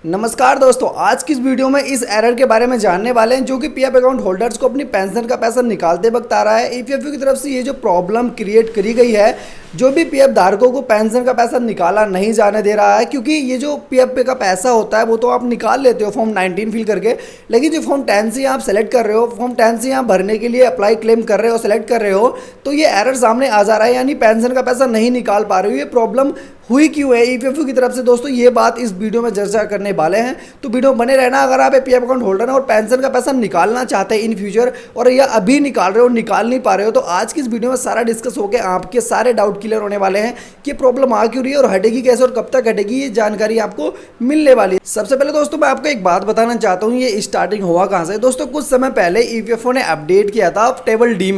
नमस्कार दोस्तों, आज की इस वीडियो में इस एरर के बारे में जानने वाले हैं जो कि पीएफ अकाउंट होल्डर्स को अपनी पेंशन का पैसा निकालते वक्त आ रहा है। ईपीएफओ की तरफ से ये जो प्रॉब्लम क्रिएट करी गई है, जो भी पीएफ धारकों को पेंशन का पैसा निकाला नहीं जाने दे रहा है, क्योंकि ये जो पीएफ का पैसा होता है वो तो आप निकाल लेते हो फॉर्म 19 फिल करके, लेकिन जो फॉर्म 10 से आप सेलेक्ट कर रहे हो, फॉर्म 10 से आप भरने के लिए अप्लाई क्लेम कर रहे हो, सेलेक्ट कर रहे हो, तो ये एरर सामने आ जा रहा है, यानी पेंशन का पैसा नहीं निकाल पा रहे हो। ये प्रॉब्लम हुई क्यों है ईपीएफओ की तरफ से? दोस्तों ये बात इस वीडियो में चर्चा करने वाले हैं, तो वीडियो बने रहना। अगर आप पीएफ अकाउंट होल्डर हैं और पेंशन का पैसा निकालना चाहते हैं इन फ्यूचर, और या अभी निकाल रहे हो, निकाल नहीं पा रहे हो, तो आज की इस वीडियो में सारा डिस्कस होकर आपके सारे डाउट क्लियर होने वाले हैं कि प्रॉब्लम आ क्यों रही है और हटेगी कैसे और कब तक हटेगी, ये जानकारी आपको मिलने वाली है। सबसे पहले दोस्तों मैं आपको एक बात बताना चाहता हूँ, ये स्टार्टिंग हुआ कहाँ से। दोस्तों कुछ समय पहले ईपीएफओ ने अपडेट किया था टेबल डी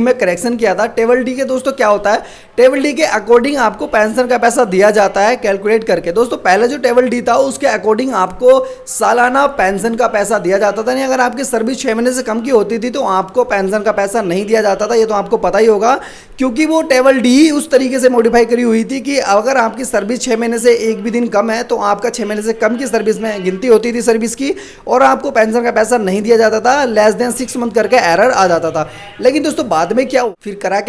में करेक्शन किया था। टेबल डी के दोस्तों क्या होता है, टेबल डी के अकॉर्डिंग आपको पेंशन का पैसा दिया जाता है कैलकुलेट करके। दोस्तों पहले जो टेबल डी था उसके अकॉर्डिंग आपको सालाना पेंशन का पैसा दिया जाता था। नहीं, अगर आपकी सर्विस 6 महीने से कम की होती थी तो आपको पेंशन का पैसा नहीं दिया जाता था, ये तो आपको पता ही होगा, क्योंकि वो टेबल डी उस तरीके से मॉडिफाई करी हुई थी कि अगर आपकी सर्विस 6 महीने से एक भी दिन कम है तो आपका 6 महीने से कम की सर्विस में गिनती होती थी सर्विस की, और आपको पेंशन का पैसा नहीं दिया जाता था, लेस देन 6 मंथ करके एरर आ जाता था। लेकिन दोस्तों बाद में क्या फिर करा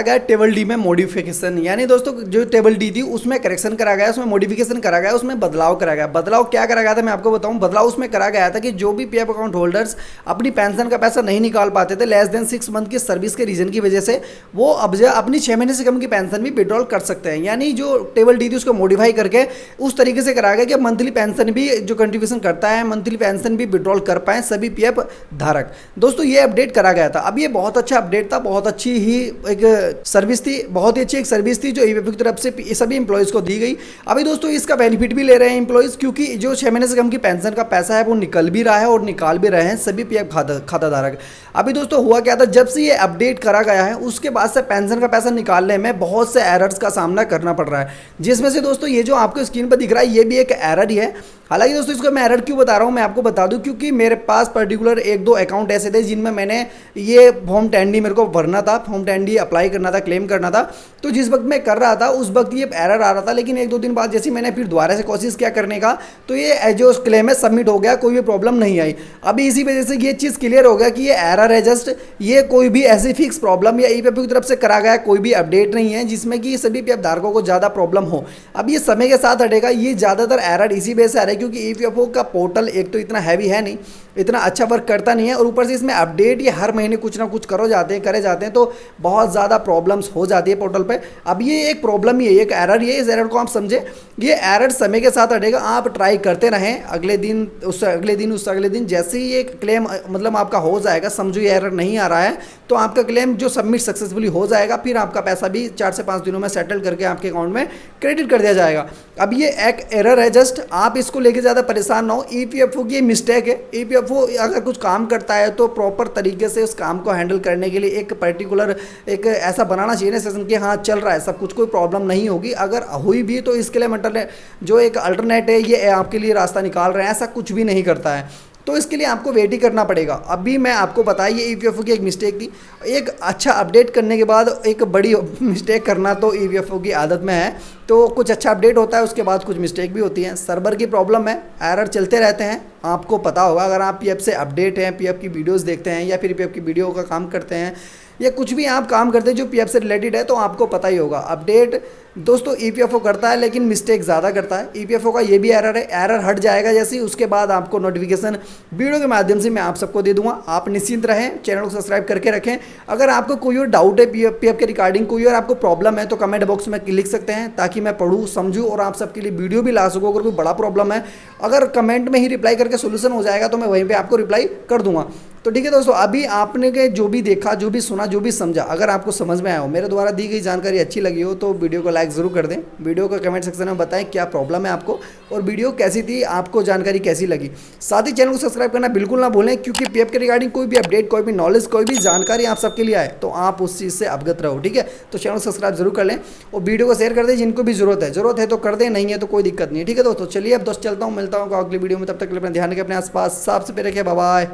गया टेबल डी में मॉडिफिकेशन, यानी दोस्तों जो टेबल डी थी उसमें करेक्शन करा गया, उसमें मॉडिफिकेशन करा गया, उसमें बदलाव करा गया। बदलाव क्या करा गया था मैं आपको बताऊं। बदलाव उसमें करा गया था कि जो भी पीएफ अकाउंट होल्डर्स अपनी पेंशन का पैसा नहीं निकाल पाते थे लेस देन 6 मंथ की सर्विस के रीजन की वजह से, वो अब अपनी 6 महीने से कम की पेंशन भी विड्रॉल कर सकते हैं। यानी जो टेबल डी थी उसको मॉडिफाई करके उस तरीके से करा गया कि मंथली पेंशन भी जो कंट्रीब्यूशन करता है, मंथली पेंशन भी विड्रॉल कर पाए सभी पीएफ धारक। दोस्तों ये अपडेट करा गया था। अब ये बहुत अच्छा अपडेट था, बहुत अच्छी ही एक सर्विस थी, बहुत ही अच्छी एक सर्विस थी जो ईपीएफओ की तरफ से सभी इंप्लॉयज़ को दी गई। अभी दोस्तों इसका बेनिफिट भी ले रहे हैं इंप्लॉयज़, क्योंकि जो 6 महीने से कम की पेंशन का पैसा है वो निकल भी रहा है और निकाल भी रहे हैं सभी पीएफ खाता धारक। अभी दोस्तों हुआ क्या था, जब से ये अपडेट करा गया है उसके बाद से पेंशन का पैसा निकालने में बहुत से एरर्स का सामना करना पड़ रहा है, जिसमें से दोस्तों ये जो आपको स्क्रीन पर दिख रहा है ये भी एक एरर ही है। हालांकि दोस्तों इसको मैं एरर क्यों बता रहा हूँ मैं आपको बता दूं, क्योंकि मेरे पास पर्टिकुलर 1-2 अकाउंट ऐसे थे जिनमें मैंने ये फॉर्म 10D मेरे को भरना था, फॉर्म 10D अप्लाई करना था, क्लेम करना था। तो जिस वक्त मैं कर रहा था उस वक्त ये एरर आ रहा था, लेकिन 1-2 दिन बाद जैसे मैंने फिर दोबारा से कोशिश किया करने का तो ये जो क्लेम है सबमिट हो गया, कोई भी प्रॉब्लम नहीं आई। अभी इसी वजह से ये चीज़ क्लियर हो गया कि ये एरर है, जस्ट ये कोई भी ऐसी फिक्स प्रॉब्लम या ईपीएफओ की तरफ से करा गया कोई भी अपडेट नहीं है जिसमें कि सभी पीएफ धारकों को ज़्यादा प्रॉब्लम हो। अब ये समय के साथ हटेगा। ये ज़्यादातर एरर इसी वजह से आ रहा है क्योंकि ईपीएफओ का पोर्टल एक तो इतना हैवी है नहीं, इतना अच्छा वर्क करता नहीं है, और ऊपर से इसमें अपडेट ये हर महीने कुछ ना कुछ करे जाते हैं तो बहुत ज़्यादा प्रॉब्लम्स हो जाती है पोर्टल पे। अब ये एक प्रॉब्लम ही है, एक एरर ही है, इस एरर को आप समझे। ये एरर समय के साथ हटेगा, आप ट्राई करते रहें, अगले दिन उससे अगले दिन जैसे ही ये क्लेम मतलब आपका हो जाएगा, समझो ये एरर नहीं आ रहा है तो आपका क्लेम जो सबमिट सक्सेसफुली हो जाएगा, फिर आपका पैसा भी 4 से 5 दिनों में सेटल करके आपके अकाउंट में क्रेडिट कर दिया जाएगा। अब ये एक एरर है, जस्ट आप इसको लेके ज़्यादा परेशान ना हो। ईपीएफओ की मिस्टेक है। ईपीएफओ अगर कुछ काम करता है तो प्रॉपर तरीके से उस काम को हैंडल करने के लिए एक पर्टिकुलर एक ऐसा बनाना चाहिए ना सेशन कि हाँ चल रहा है सब कुछ, कोई प्रॉब्लम नहीं होगी। अगर हुई भी तो इसके लिए जो एक अल्टरनेट है ये आपके लिए रास्ता निकाल रहे हैं, ऐसा कुछ भी नहीं करता है, तो इसके लिए आपको वेट ही करना पड़ेगा। अभी मैं आपको बताया ये ईपीएफओ की एक मिस्टेक थी। एक अच्छा अपडेट करने के बाद एक बड़ी मिस्टेक करना तो ईपीएफओ की आदत में है, तो कुछ अच्छा अपडेट होता है उसके बाद कुछ मिस्टेक भी होती हैं। सर्वर की प्रॉब्लम है, एरर चलते रहते हैं, आपको पता होगा। अगर आप पीएफ से अपडेट हैं, पीएफ की वीडियोस देखते हैं या फिर पीएफ की वीडियो का काम करते हैं या कुछ भी आप काम करते हैं जो पीएफ से रिलेटेड है, तो आपको पता ही होगा। अपडेट दोस्तों ईपीएफओ करता है लेकिन मिस्टेक ज़्यादा करता है। ईपीएफओ का ये भी एरर है, एरर हट जाएगा जैसे ही उसके बाद आपको नोटिफिकेशन वीडियो के माध्यम से मैं आप सबको दे दूंगा। आप निश्चिंत रहें, चैनल को सब्सक्राइब करके रखें। अगर आपको कोई और डाउट है पीएफ के रिगार्डिंग, कोई और आपको प्रॉब्लम है तो कमेंट बॉक्स में लिख सकते हैं ताकि मैं पढ़ूँ, समझूँ और आप सबके लिए वीडियो भी ला सकूँ। अगर कोई बड़ा प्रॉब्लम है, अगर कमेंट में ही रिप्लाई करके सोल्यूशन हो जाएगा तो मैं वहीं पर आपको रिप्लाई कर दूँगा। तो ठीक है दोस्तों, अभी आपने के जो भी देखा, जो भी सुना, जो भी समझा, अगर आपको समझ में आया हो, मेरे द्वारा दी गई जानकारी अच्छी लगी हो तो वीडियो को लाइक ज़रूर कर दें। वीडियो को कमेंट सेक्शन में बताएं क्या प्रॉब्लम है आपको और वीडियो कैसी थी, आपको जानकारी कैसी लगी। साथ ही चैनल को सब्सक्राइब करना बिल्कुल ना भूलें, क्योंकि पीएफ के रिगार्डिंग कोई भी अपडेट, कोई भी नॉलेज, कोई भी जानकारी आप सबके लिए आए तो आप उस चीज़ से अवगत रहो। ठीक है, तो चैनल को सब्सक्राइब जरूर कर लें और वीडियो को शेयर कर दें जिनको भी जरूरत है तो कर दें, नहीं है तो कोई दिक्कत नहीं है। ठीक है दोस्तों, चलिए अब दोस्त चलता हूँ, मिलता हूँ अगली वीडियो में। तब तक के लिए अपना ध्यान रखें, अपने आसपास साफ सफाई रखें। बाय बाय,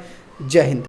जय हिंद।